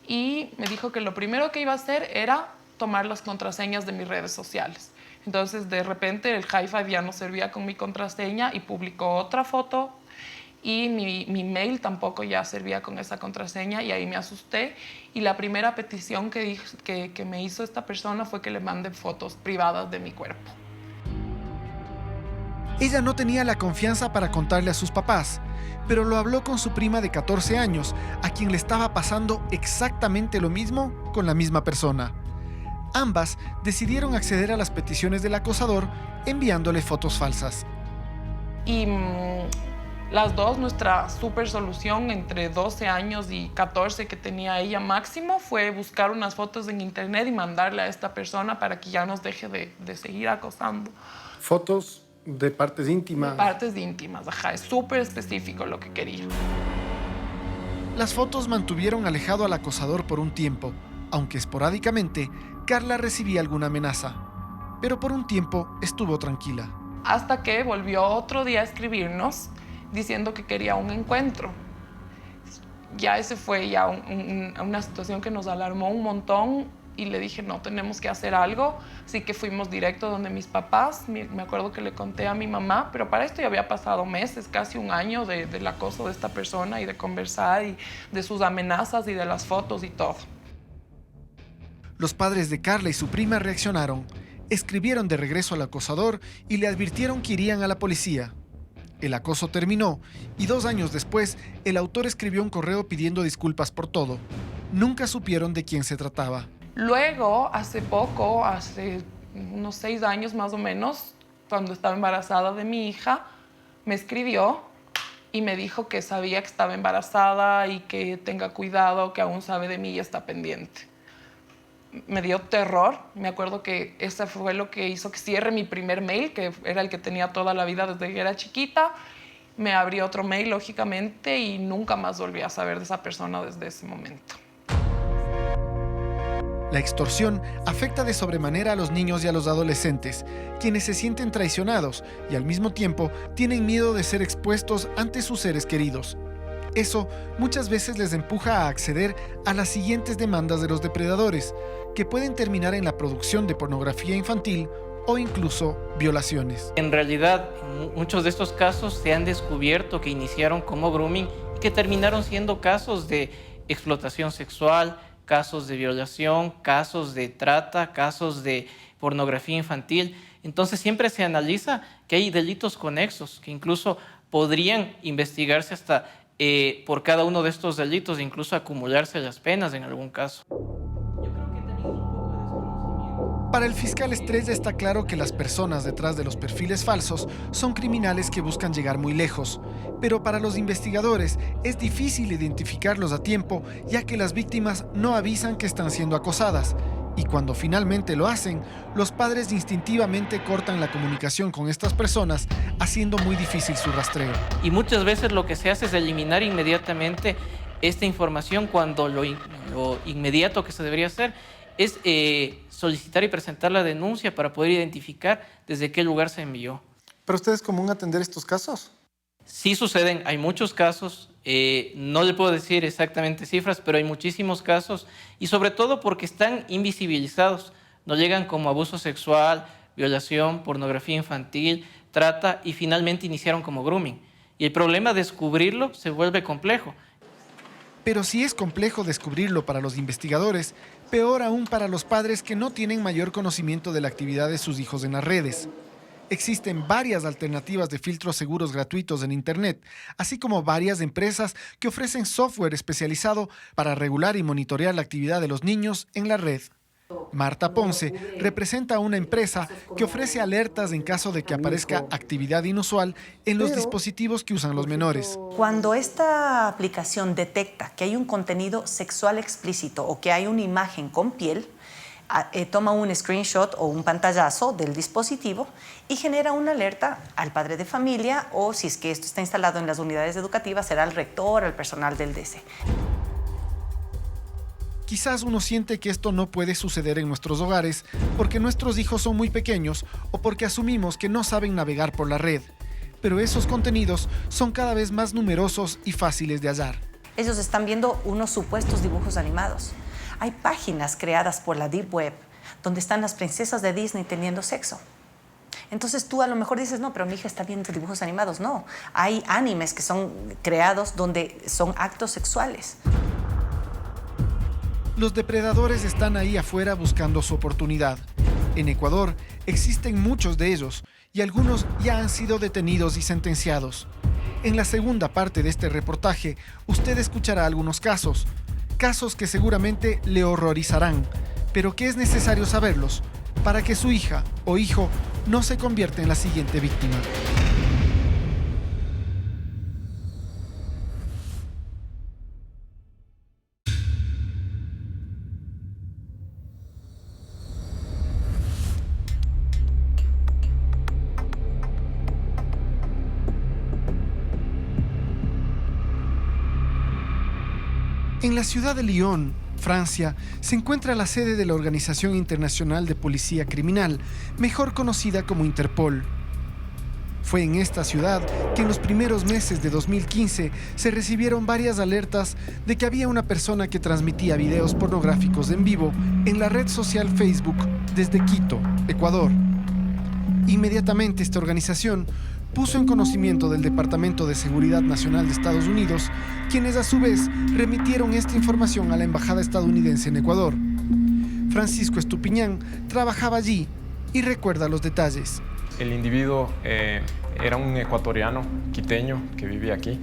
y me dijo que lo primero que iba a hacer era tomar las contraseñas de mis redes sociales. Entonces, de repente, el High Five ya no servía con mi contraseña y publicó otra foto y mi mail tampoco ya servía con esa contraseña y ahí me asusté. Y la primera petición que me hizo esta persona fue que le mande fotos privadas de mi cuerpo. Ella no tenía la confianza para contarle a sus papás, pero lo habló con su prima de 14 años, a quien le estaba pasando exactamente lo mismo con la misma persona. Ambas decidieron acceder a las peticiones del acosador enviándole fotos falsas. Y las dos, nuestra super solución entre 12 años y 14 que tenía ella máximo fue buscar unas fotos en internet y mandarle a esta persona para que ya nos deje de seguir acosando. Fotos de partes íntimas. De partes íntimas, ajá, es súper específico lo que quería. Las fotos mantuvieron alejado al acosador por un tiempo, aunque esporádicamente Carla recibía alguna amenaza. Pero por un tiempo estuvo tranquila. Hasta que volvió otro día a escribirnos diciendo que quería un encuentro. ya ese fue ya una situación que nos alarmó un montón y le dije, no, tenemos que hacer algo. Así que fuimos directo donde mis papás. Me acuerdo que le conté a mi mamá, pero para esto ya había pasado meses, casi un año del acoso de esta persona y de conversar y de sus amenazas y de las fotos y todo. Los padres de Carla y su prima reaccionaron, escribieron de regreso al acosador y le advirtieron que irían a la policía. El acoso terminó y 2 años después, el autor escribió un correo pidiendo disculpas por todo. Nunca supieron de quién se trataba. Luego, hace poco, hace unos 6 años más o menos, cuando estaba embarazada de mi hija, me escribió y me dijo que sabía que estaba embarazada y que tenga cuidado, que aún sabe de mí y está pendiente. Me dio terror. Me acuerdo que ese fue lo que hizo que cierre mi primer mail, que era el que tenía toda la vida desde que era chiquita. Me abrí otro mail, lógicamente, y nunca más volví a saber de esa persona desde ese momento. La extorsión afecta de sobremanera a los niños y a los adolescentes, quienes se sienten traicionados y al mismo tiempo tienen miedo de ser expuestos ante sus seres queridos. Eso muchas veces les empuja a acceder a las siguientes demandas de los depredadores, que pueden terminar en la producción de pornografía infantil o incluso violaciones. En realidad, muchos de estos casos se han descubierto que iniciaron como grooming y que terminaron siendo casos de explotación sexual, casos de violación, casos de trata, casos de pornografía infantil. Entonces siempre se analiza que hay delitos conexos que incluso podrían investigarse hasta por cada uno de estos delitos, incluso acumularse las penas en algún caso. Para el fiscal Estrella está claro que las personas detrás de los perfiles falsos son criminales que buscan llegar muy lejos, pero para los investigadores es difícil identificarlos a tiempo, ya que las víctimas no avisan que están siendo acosadas, y cuando finalmente lo hacen, los padres instintivamente cortan la comunicación con estas personas, haciendo muy difícil su rastreo. Y muchas veces lo que se hace es eliminar inmediatamente esta información cuando lo inmediato que se debería hacer es solicitar y presentar la denuncia para poder identificar desde qué lugar se envió. ¿Para ustedes es común atender estos casos? Sí suceden, hay muchos casos, no le puedo decir exactamente cifras, pero hay muchísimos casos y sobre todo porque están invisibilizados, no llegan como abuso sexual, violación, pornografía infantil, trata y finalmente iniciaron como grooming. Y el problema de descubrirlo se vuelve complejo. Pero si es complejo descubrirlo para los investigadores, peor aún para los padres que no tienen mayor conocimiento de la actividad de sus hijos en las redes. Existen varias alternativas de filtros seguros gratuitos en Internet, así como varias empresas que ofrecen software especializado para regular y monitorear la actividad de los niños en la red. Marta Ponce representa a una empresa que ofrece alertas en caso de que aparezca actividad inusual en los dispositivos que usan los menores. Cuando esta aplicación detecta que hay un contenido sexual explícito o que hay una imagen con piel, toma un screenshot o un pantallazo del dispositivo y genera una alerta al padre de familia o, si es que esto está instalado en las unidades educativas, será al rector, al personal del DC. Quizás uno siente que esto no puede suceder en nuestros hogares porque nuestros hijos son muy pequeños o porque asumimos que no saben navegar por la red. Pero esos contenidos son cada vez más numerosos y fáciles de hallar. Ellos están viendo unos supuestos dibujos animados. Hay páginas creadas por la Deep Web donde están las princesas de Disney teniendo sexo. Entonces tú a lo mejor dices, no, pero mi hija está viendo dibujos animados. No, hay animes que son creados donde son actos sexuales. Los depredadores están ahí afuera buscando su oportunidad. En Ecuador existen muchos de ellos y algunos ya han sido detenidos y sentenciados. En la segunda parte de este reportaje, usted escuchará algunos casos que seguramente le horrorizarán, pero que es necesario saberlos para que su hija o hijo no se convierta en la siguiente víctima. En la ciudad de Lyon, Francia, se encuentra la sede de la Organización Internacional de Policía Criminal, mejor conocida como Interpol. Fue en esta ciudad que en los primeros meses de 2015 se recibieron varias alertas de que había una persona que transmitía videos pornográficos en vivo en la red social Facebook desde Quito, Ecuador. Inmediatamente esta organización puso en conocimiento del Departamento de Seguridad Nacional de Estados Unidos, quienes a su vez remitieron esta información a la Embajada estadounidense en Ecuador. Francisco Estupiñán trabajaba allí y recuerda los detalles. El individuo era un ecuatoriano quiteño que vivía aquí,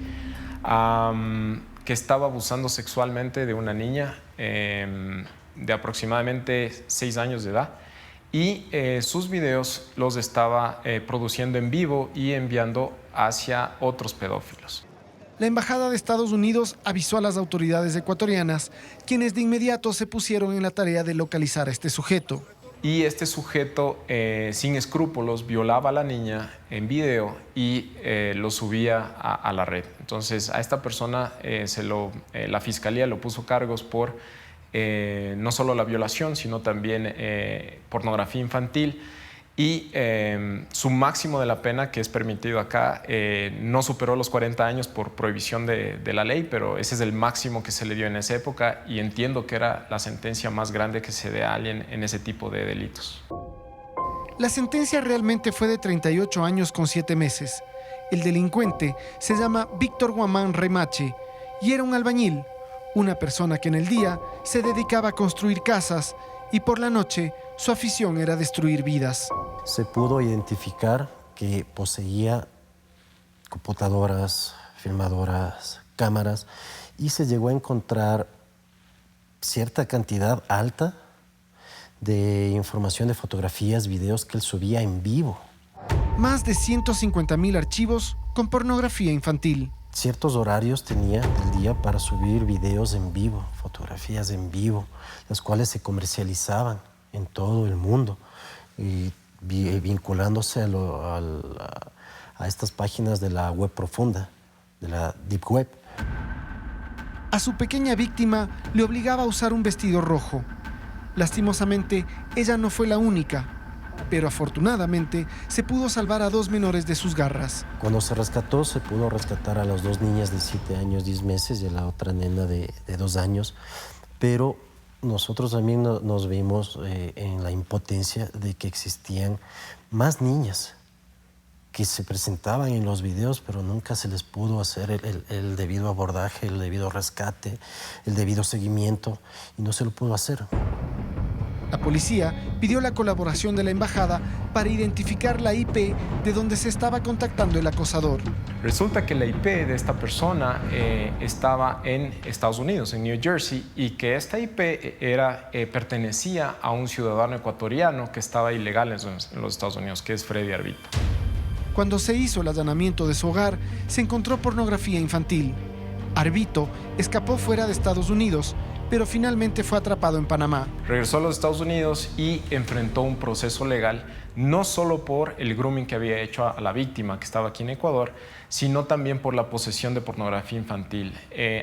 que estaba abusando sexualmente de una niña de aproximadamente 6 años de edad, y sus videos los estaba produciendo en vivo y enviando hacia otros pedófilos. La Embajada de Estados Unidos avisó a las autoridades ecuatorianas, quienes de inmediato se pusieron en la tarea de localizar a este sujeto. Y este sujeto, sin escrúpulos, violaba a la niña en video y lo subía a la red. Entonces, a esta persona la fiscalía lo puso cargos por no solo la violación, sino también pornografía infantil. Y su máximo de la pena, que es permitido acá, no superó los 40 años por prohibición de la ley, pero ese es el máximo que se le dio en esa época, y entiendo que era la sentencia más grande que se dé a alguien en ese tipo de delitos. La sentencia realmente fue de 38 años con 7 meses. El delincuente se llama Víctor Guamán Remache y era un albañil, una persona que en el día se dedicaba a construir casas y por la noche su afición era destruir vidas. Se pudo identificar que poseía computadoras, filmadoras, cámaras, y se llegó a encontrar cierta cantidad alta de información de fotografías, videos que él subía en vivo. Más de 150.000 archivos con pornografía infantil. Ciertos horarios tenía del día para subir videos en vivo, fotografías en vivo, las cuales se comercializaban en todo el mundo, y vinculándose a estas páginas de la web profunda, de la Deep Web. A su pequeña víctima le obligaba a usar un vestido rojo. Lastimosamente, ella no fue la única, pero afortunadamente se pudo salvar a 2 menores de sus garras. Cuando se rescató, se pudo rescatar a las 2 niñas de 7 años, 10 meses y a la otra nena de 2 años, pero nosotros también nos vimos en la impotencia de que existían más niñas que se presentaban en los videos, pero nunca se les pudo hacer el debido abordaje, el debido rescate, el debido seguimiento, y no se lo pudo hacer. La policía pidió la colaboración de la embajada para identificar la IP de donde se estaba contactando el acosador. Resulta que la IP de esta persona estaba en Estados Unidos, en New Jersey, y que esta IP pertenecía a un ciudadano ecuatoriano que estaba ilegal en los Estados Unidos, que es Freddy Arbito. Cuando se hizo el allanamiento de su hogar, se encontró pornografía infantil. Arbito escapó fuera de Estados Unidos, pero finalmente fue atrapado en Panamá. Regresó a los Estados Unidos y enfrentó un proceso legal, no solo por el grooming que había hecho a la víctima que estaba aquí en Ecuador, sino también por la posesión de pornografía infantil.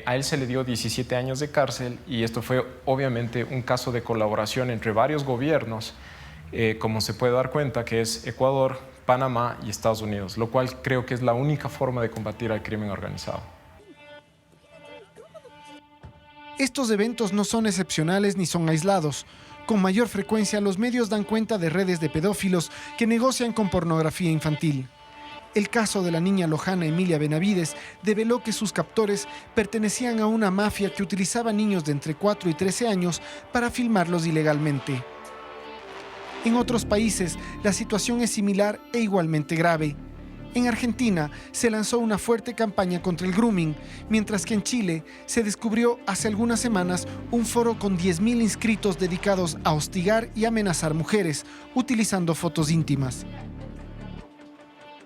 A él se le dio 17 años de cárcel, y esto fue obviamente un caso de colaboración entre varios gobiernos, como se puede dar cuenta, que es Ecuador, Panamá y Estados Unidos, lo cual creo que es la única forma de combatir al crimen organizado. Estos eventos no son excepcionales ni son aislados. Con mayor frecuencia, los medios dan cuenta de redes de pedófilos que negocian con pornografía infantil. El caso de la niña lojana Emilia Benavides develó que sus captores pertenecían a una mafia que utilizaba niños de entre 4 y 13 años para filmarlos ilegalmente. En otros países, la situación es similar e igualmente grave. En Argentina se lanzó una fuerte campaña contra el grooming, mientras que en Chile se descubrió hace algunas semanas un foro con 10.000 inscritos dedicados a hostigar y amenazar mujeres, utilizando fotos íntimas.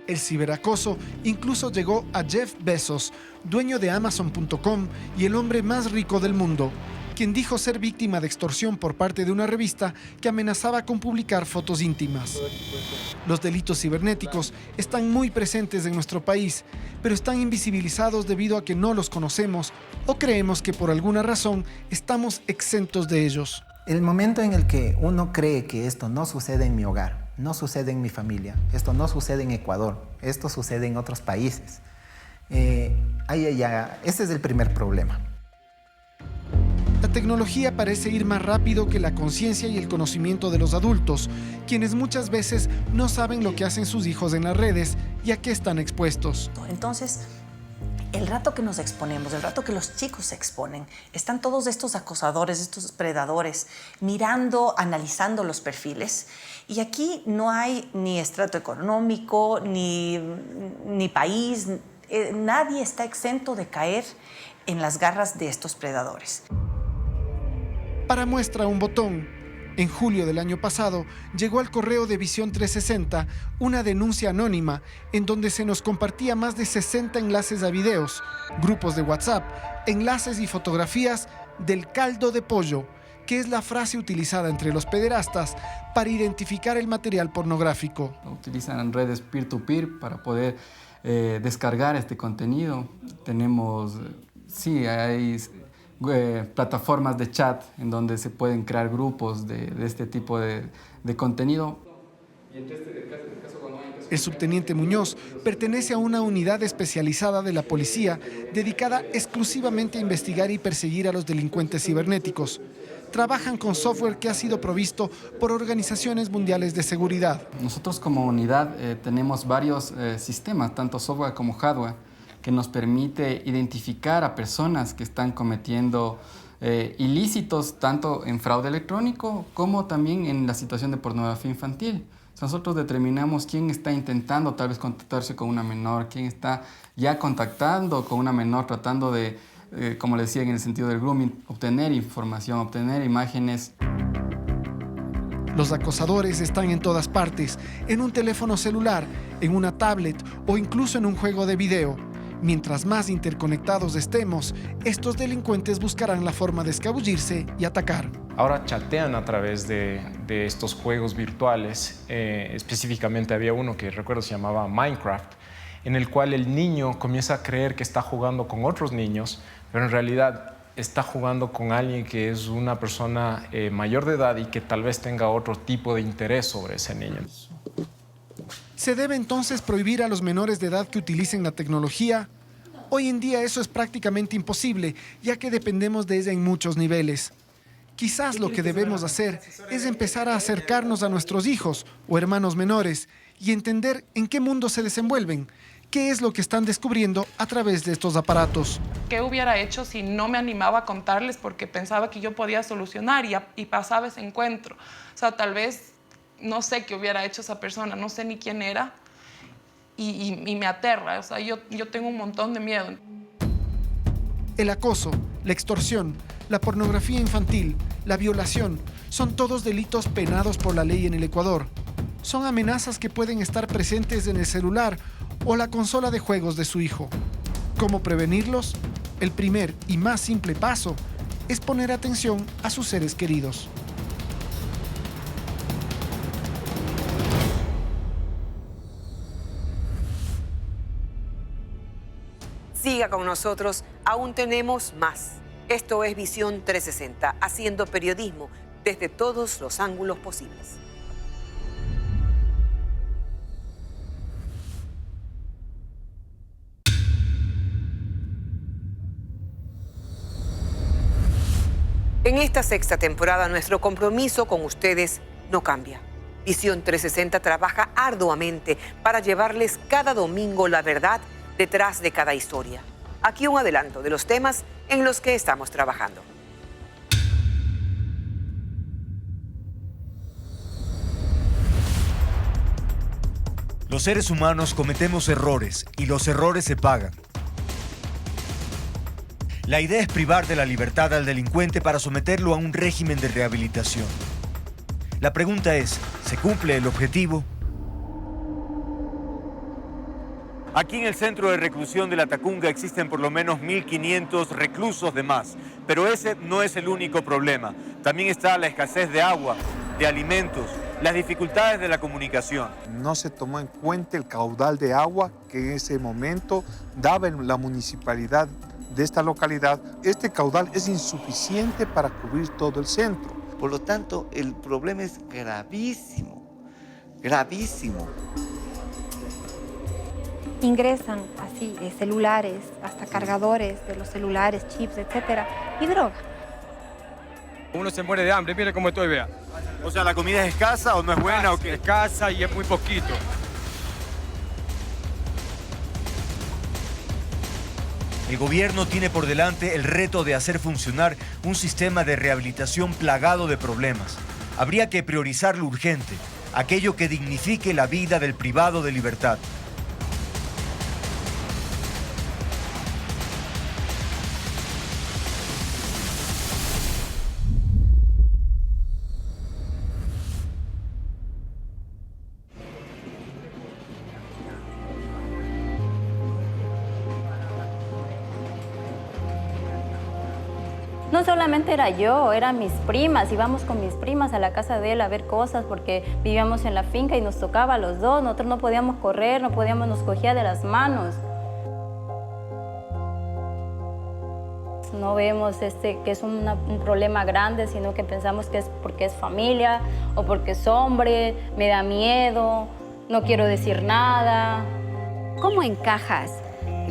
El ciberacoso incluso llegó a Jeff Bezos, dueño de Amazon.com y el hombre más rico del mundo, quien dijo ser víctima de extorsión por parte de una revista que amenazaba con publicar fotos íntimas. Los delitos cibernéticos están muy presentes en nuestro país, pero están invisibilizados debido a que no los conocemos o creemos que por alguna razón estamos exentos de ellos. El momento en el que uno cree que esto no sucede en mi hogar, no sucede en mi familia, esto no sucede en Ecuador, esto sucede en otros países. Ese es el primer problema. La tecnología parece ir más rápido que la conciencia y el conocimiento de los adultos, quienes muchas veces no saben lo que hacen sus hijos en las redes y a qué están expuestos. Entonces, el rato que nos exponemos, el rato que los chicos se exponen, están todos estos acosadores, estos predadores, mirando, analizando los perfiles. Y aquí no hay ni estrato económico, ni país, nadie está exento de caer en las garras de estos predadores. Para muestra un botón, en julio del año pasado llegó al correo de Visión 360 una denuncia anónima en donde se nos compartía más de 60 enlaces a videos, grupos de WhatsApp, enlaces y fotografías del caldo de pollo, que es la frase utilizada entre los pederastas para identificar el material pornográfico. Utilizan redes peer-to-peer para poder descargar este contenido. Tenemos, hay plataformas de chat en donde se pueden crear grupos de este tipo de contenido. El subteniente Muñoz pertenece a una unidad especializada de la policía dedicada exclusivamente a investigar y perseguir a los delincuentes cibernéticos. Trabajan con software que ha sido provisto por organizaciones mundiales de seguridad. Nosotros como unidad tenemos varios sistemas, tanto software como hardware, que nos permite identificar a personas que están cometiendo ilícitos tanto en fraude electrónico como también en la situación de pornografía infantil. Nosotros determinamos quién está intentando tal vez contactarse con una menor, quién está ya contactando con una menor tratando de, como le decía en el sentido del grooming, obtener información, obtener imágenes. Los acosadores están en todas partes, en un teléfono celular, en una tablet o incluso en un juego de video. Mientras más interconectados estemos, estos delincuentes buscarán la forma de escabullirse y atacar. Ahora chatean a través de estos juegos virtuales. Específicamente había uno que recuerdo se llamaba Minecraft, en el cual el niño comienza a creer que está jugando con otros niños, pero en realidad está jugando con alguien que es una persona mayor de edad y que tal vez tenga otro tipo de interés sobre ese niño. ¿Se debe entonces prohibir a los menores de edad que utilicen la tecnología? Hoy en día eso es prácticamente imposible, ya que dependemos de ella en muchos niveles. Quizás lo que debemos hacer es empezar a acercarnos a nuestros hijos o hermanos menores y entender en qué mundo se desenvuelven, qué es lo que están descubriendo a través de estos aparatos. ¿Qué hubiera hecho si no me animaba a contarles porque pensaba que yo podía solucionar y pasaba ese encuentro? O sea, tal vez no sé qué hubiera hecho esa persona, no sé ni quién era y me aterra. O sea, yo tengo un montón de miedo. El acoso, la extorsión, la pornografía infantil, la violación, son todos delitos penados por la ley en el Ecuador. Son amenazas que pueden estar presentes en el celular o la consola de juegos de su hijo. ¿Cómo prevenirlos? El primer y más simple paso es poner atención a sus seres queridos. Siga con nosotros, aún tenemos más. Esto es Visión 360, haciendo periodismo desde todos los ángulos posibles. En esta sexta temporada, nuestro compromiso con ustedes no cambia. Visión 360 trabaja arduamente para llevarles cada domingo la verdad detrás de cada historia. Aquí un adelanto de los temas en los que estamos trabajando. Los seres humanos cometemos errores y los errores se pagan. La idea es privar de la libertad al delincuente para someterlo a un régimen de rehabilitación. La pregunta es, ¿se cumple el objetivo? Aquí en el centro de reclusión de La Tacunga existen por lo menos 1.500 reclusos de más, pero ese no es el único problema. También está la escasez de agua, de alimentos, las dificultades de la comunicación. No se tomó en cuenta el caudal de agua que en ese momento daba la municipalidad de esta localidad. Este caudal es insuficiente para cubrir todo el centro. Por lo tanto, el problema es gravísimo. gravísimo. Ingresan así celulares, hasta cargadores de los celulares, chips, etcétera, y droga. Uno se muere de hambre, mire cómo estoy, vea. O sea, ¿la comida es escasa o no es buena o qué? Escasa y es muy poquito. El gobierno tiene por delante el reto de hacer funcionar un sistema de rehabilitación plagado de problemas. Habría que priorizar lo urgente, aquello que dignifique la vida del privado de libertad. No solamente era yo, eran mis primas. Íbamos con mis primas a la casa de él a ver cosas porque vivíamos en la finca y nos tocaba a los dos. Nosotros no podíamos correr, no podíamos, nos cogía de las manos. No vemos que es un problema grande, sino que pensamos que es porque es familia o porque es hombre, me da miedo, no quiero decir nada. ¿Cómo encajas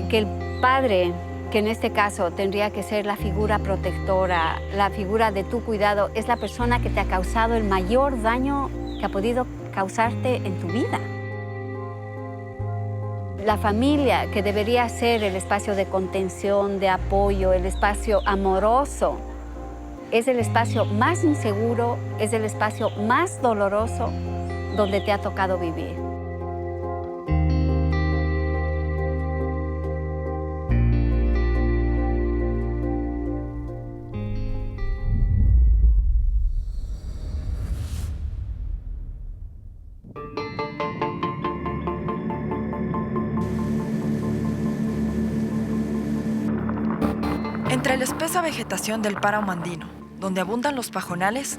que el padre, que en este caso tendría que ser la figura protectora, la figura de tu cuidado, es la persona que te ha causado el mayor daño que ha podido causarte en tu vida? La familia, que debería ser el espacio de contención, de apoyo, el espacio amoroso, es el espacio más inseguro, es el espacio más doloroso donde te ha tocado vivir. Entre la espesa vegetación del páramo andino, donde abundan los pajonales,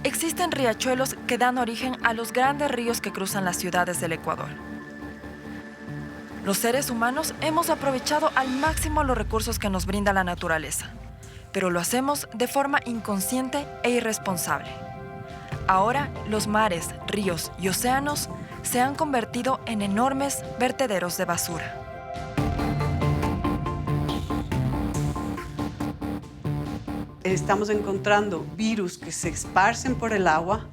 existen riachuelos que dan origen a los grandes ríos que cruzan las ciudades del Ecuador. Los seres humanos hemos aprovechado al máximo los recursos que nos brinda la naturaleza, pero lo hacemos de forma inconsciente e irresponsable. Ahora, los mares, ríos y océanos se han convertido en enormes vertederos de basura. Estamos encontrando virus que se esparcen por el agua,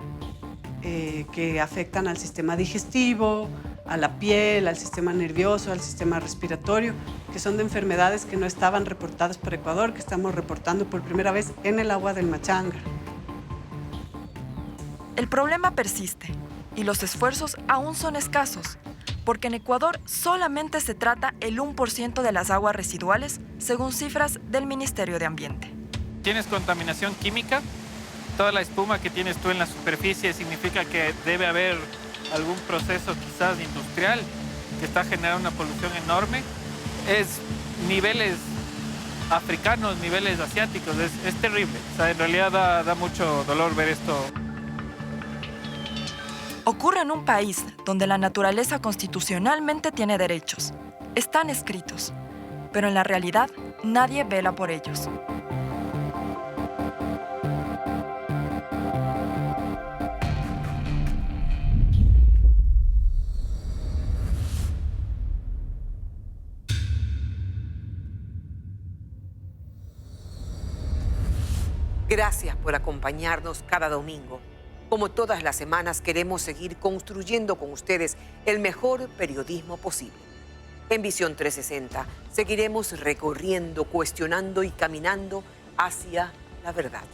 que afectan al sistema digestivo, a la piel, al sistema nervioso, al sistema respiratorio, que son de enfermedades que no estaban reportadas por Ecuador, que estamos reportando por primera vez en el agua del Machanga. El problema persiste y los esfuerzos aún son escasos, porque en Ecuador solamente se trata el 1% de las aguas residuales, según cifras del Ministerio de Ambiente. Tienes contaminación química, toda la espuma que tienes tú en la superficie significa que debe haber algún proceso quizás industrial que está generando una polución enorme. Es niveles africanos, niveles asiáticos, es terrible. O sea, en realidad da mucho dolor ver esto. Ocurre en un país donde la naturaleza constitucionalmente tiene derechos. Están escritos, pero en la realidad nadie vela por ellos. Gracias por acompañarnos cada domingo. Como todas las semanas, queremos seguir construyendo con ustedes el mejor periodismo posible. En Visión 360 seguiremos recorriendo, cuestionando y caminando hacia la verdad.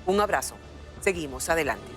Un abrazo. Seguimos adelante.